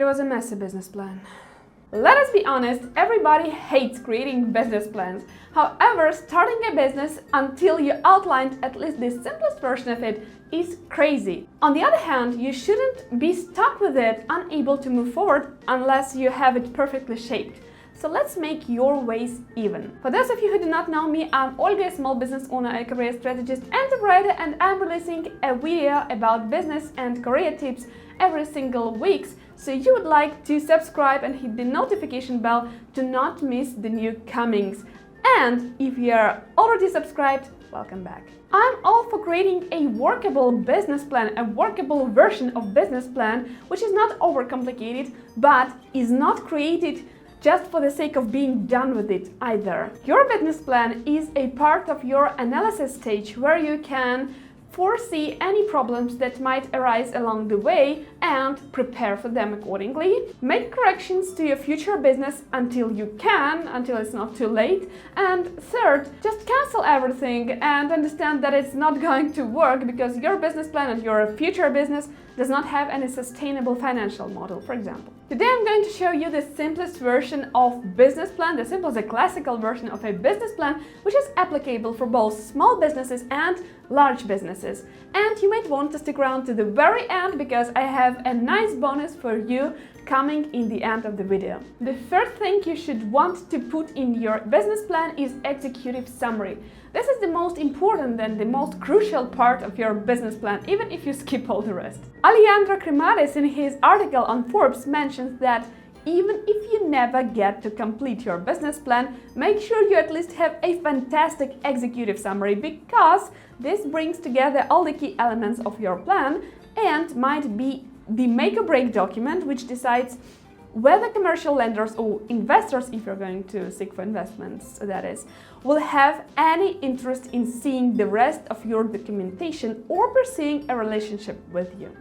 was a messy business plan. Let us be honest, everybody hates creating business plans. However, starting a business until you outlined at least the simplest version of it is crazy. On the other hand, you shouldn't be stuck with it, unable to move forward unless you have it perfectly shaped. So let's make your ways even. For those of you who do not know me, I'm Olga, a small business owner, a career strategist and a writer, and I'm releasing a video about business and career tips every single week. So you would like to subscribe and hit the notification bell to not miss the new comings. And if you are already subscribed, welcome back. I'm all for creating a workable business plan, a workable version of business plan, which is not overcomplicated, but is not created just for the sake of being done with it either. Your business plan is a part of your analysis stage where you can foresee any problems that might arise along the way and prepare for them accordingly. Make corrections to your future business until you can, until it's not too late. And third, just cancel everything and understand that it's not going to work because your business plan and your future business does not have any sustainable financial model, for example. Today I'm going to show you the simplest version of business plan, the simplest, the classical version of a business plan, which is applicable for both small businesses and large businesses. And you might want to stick around to the very end because I have a nice bonus for you coming in the end of the video. The first thing you should want to put in your business plan is executive summary. This is the most important and the most crucial part of your business plan, even if you skip all the rest. Alejandro Cremades, in his article on Forbes, mentions that even if you never get to complete your business plan, make sure you at least have a fantastic executive summary, because this brings together all the key elements of your plan and might be the make or break document which decides whether commercial lenders or investors, if you're going to seek for investments, that is, will have any interest in seeing the rest of your documentation or pursuing a relationship with you.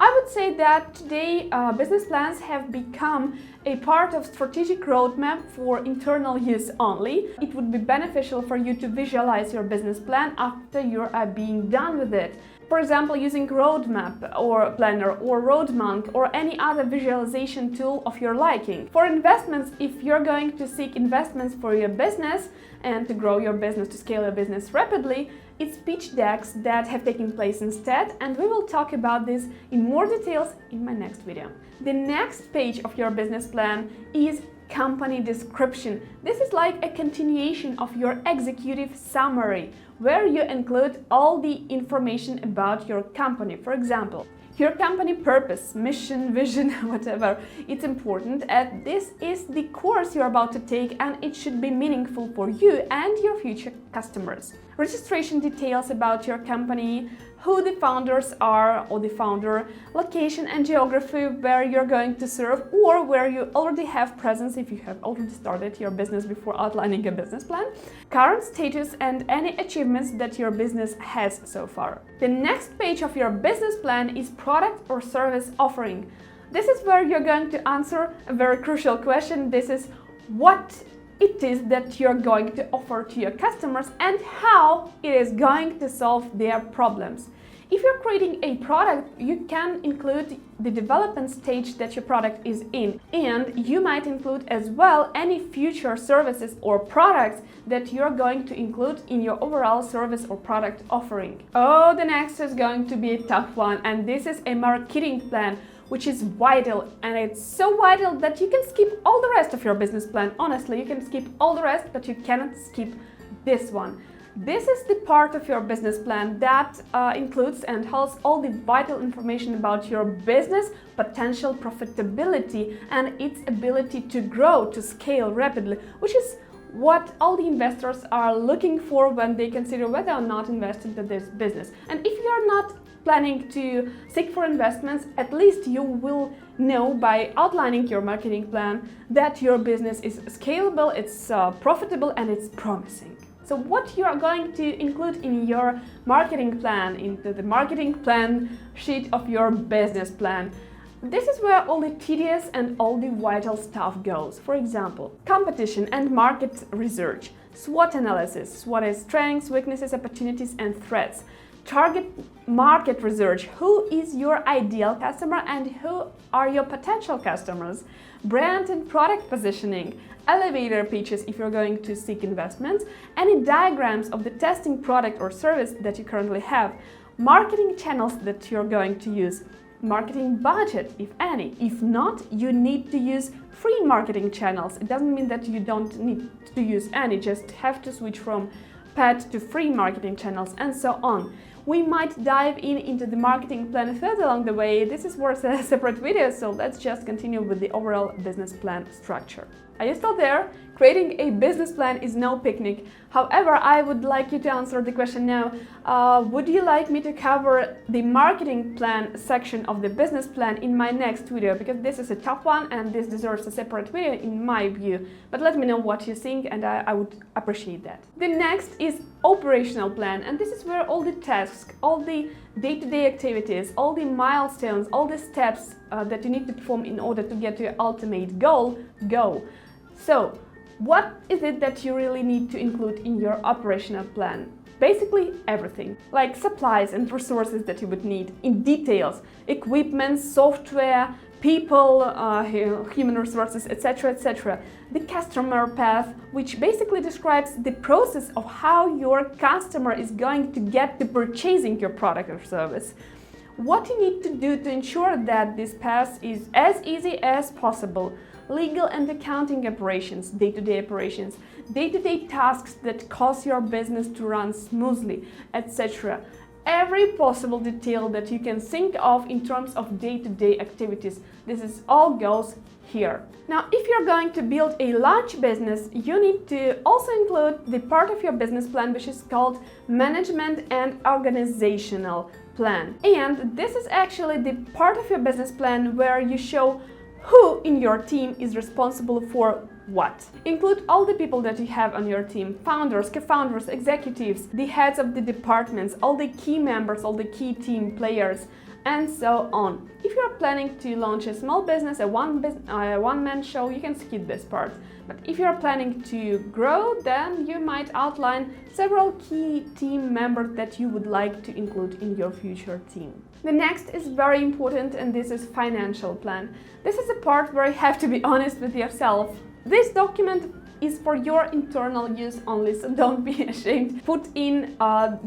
I would say that today business plans have become a part of strategic roadmap for internal use only. It would be beneficial for you to visualize your business plan after you are being done with it. For example, using Roadmap or Planner or Roadmonk or any other visualization tool of your liking. For investments, if you're going to seek investments for your business and to grow your business, to scale your business rapidly, it's pitch decks that have taken place instead, and we will talk about this in more details in my next video. The next page of your business plan is company description. This is like a continuation of your executive summary, where you include all the information about your company. For example, your company purpose, mission, vision, whatever, it's important, and this is the course you're about to take, and it should be meaningful for you and your future customers. Registration details about your company, who the founders are or the founder, location and geography where you're going to serve or where you already have presence if you have already started your business before outlining a business plan, current status and any achievements that your business has so far. The next page of your business plan is product or service offering. This is where you're going to answer a very crucial question. This is what it is that you're going to offer to your customers and how it is going to solve their problems. If you're creating a product, you can include the development stage that your product is in, and you might include as well any future services or products that you're going to include in your overall service or product offering. Oh, the next is going to be a tough one, and this is a marketing plan, which is vital, and it's so vital that you can skip all the rest of your business plan. Honestly, you can skip all the rest, but you cannot skip this one. This is the part of your business plan that includes and holds all the vital information about your business, potential profitability, and its ability to grow, to scale rapidly, which is what all the investors are looking for when they consider whether or not invest into this business. And if you are not planning to seek for investments, at least you will know by outlining your marketing plan that your business is scalable, it's profitable, and it's promising. So what you are going to include in your marketing plan, into the marketing plan sheet of your business plan. This is where all the tedious and all the vital stuff goes. For example, competition and market research, SWOT analysis, what is strengths, weaknesses, opportunities and threats, target market research. Who is your ideal customer and who are your potential customers? Brand and product positioning, elevator pitches if you're going to seek investments, any diagrams of the testing product or service that you currently have, marketing channels that you're going to use, marketing budget, if any. If not, you need to use free marketing channels. It doesn't mean that you don't need to use any, just have to switch from paid to free marketing channels and so on. We might dive into the marketing plan further along the way. This is worth a separate video, so let's just continue with the overall business plan structure. Are you still there? Creating a business plan is no picnic. However, I would like you to answer the question now. Would you like me to cover the marketing plan section of the business plan in my next video? Because this is a tough one and this deserves a separate video in my view. But let me know what you think and I would appreciate that. The next is operational plan, and this is where all the tasks, all the day-to-day activities, all the milestones, all the steps that you need to perform in order to get to your ultimate goal go. So, what is it that you really need to include in your operational plan? Basically everything, like supplies and resources that you would need in details, equipment, software, people, human resources, etc., etc. The customer path, which basically describes the process of how your customer is going to get to purchasing your product or service. What you need to do to ensure that this path is as easy as possible. Legal and accounting operations, day-to-day operations, day-to-day tasks that cause your business to run smoothly, etc. Every possible detail that you can think of in terms of day-to-day activities. This is all goes here. Now, if you're going to build a large business, you need to also include the part of your business plan which is called management and organizational plan. And this is actually the part of your business plan where you show who in your team is responsible for what. Include all the people that you have on your team, founders, co-founders, executives, the heads of the departments, all the key members, all the key team players, and so on. If you're planning to launch a small business, a one-man show, you can skip this part. But if you're planning to grow, then you might outline several key team members that you would like to include in your future team. The next is very important, and this is financial plan. This is a part where you have to be honest with yourself. This document is for your internal use only, so don't be ashamed. Put in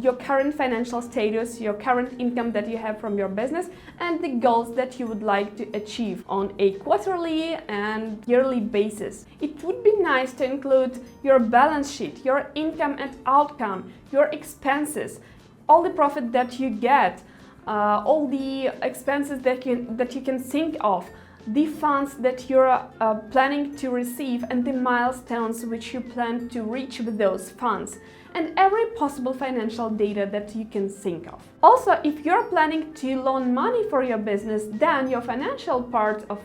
your current financial status, your current income that you have from your business, and the goals that you would like to achieve on a quarterly and yearly basis. It would be nice to include your balance sheet, your income and outcome, your expenses, all the profit that you get, all the expenses that you can think of, the funds that you're planning to receive and the milestones which you plan to reach with those funds, and every possible financial data that you can think of. Also, if you're planning to loan money for your business, then your financial part of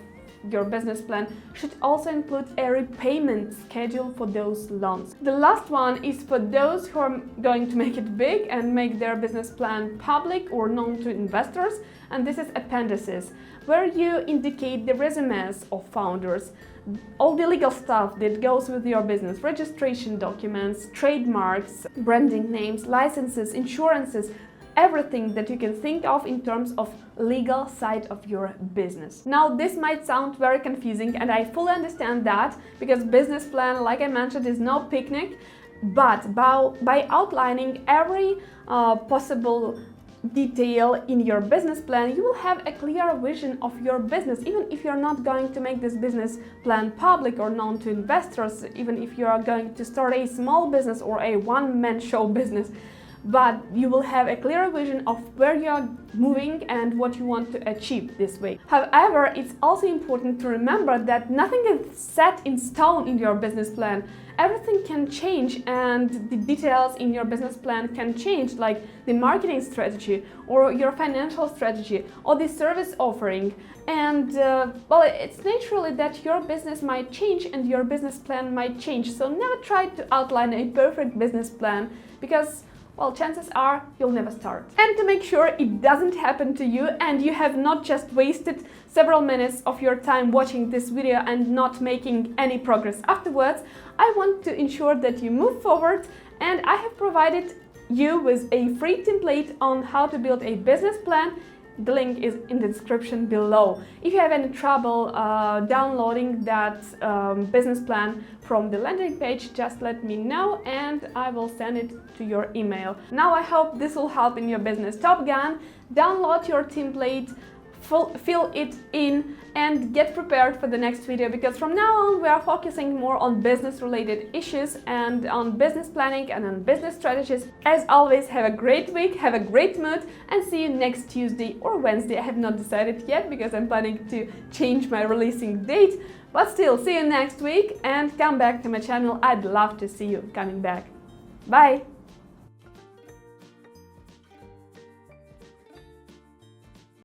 your business plan should also include a repayment schedule for those loans. The last one is for those who are going to make it big and make their business plan public or known to investors, and this is Appendices, where you indicate the resumes of founders, all the legal stuff that goes with your business, registration documents, trademarks, branding names, licenses, insurances, everything that you can think of in terms of legal side of your business. Now, this might sound very confusing, and I fully understand that, because business plan, like I mentioned, is no picnic, but by outlining every possible detail in your business plan, you will have a clear vision of your business, even if you're not going to make this business plan public or known to investors, even if you are going to start a small business or a one-man show business. But you will have a clear vision of where you are moving and what you want to achieve this way. However, it's also important to remember that nothing is set in stone in your business plan. Everything can change, and the details in your business plan can change, like the marketing strategy or your financial strategy or the service offering. And well, it's naturally that your business might change and your business plan might change. So never try to outline a perfect business plan, because well, chances are you'll never start. And to make sure it doesn't happen to you and you have not just wasted several minutes of your time watching this video and not making any progress afterwards, I want to ensure that you move forward, and I have provided you with a free template on how to build a business plan. The link is in the description below. If you have any trouble downloading that business plan from the landing page, just let me know and I will send it to your email. Now I hope this will help in your business. Top Gun, download your template, fill it in and get prepared for the next video, because from now on we are focusing more on business related issues and on business planning and on business strategies. As always, have a great week, have a great mood, and see you next Tuesday or Wednesday. I have not decided yet because I'm planning to change my releasing date, but still, see you next week and come back to my channel. I'd love to see you coming back. Bye!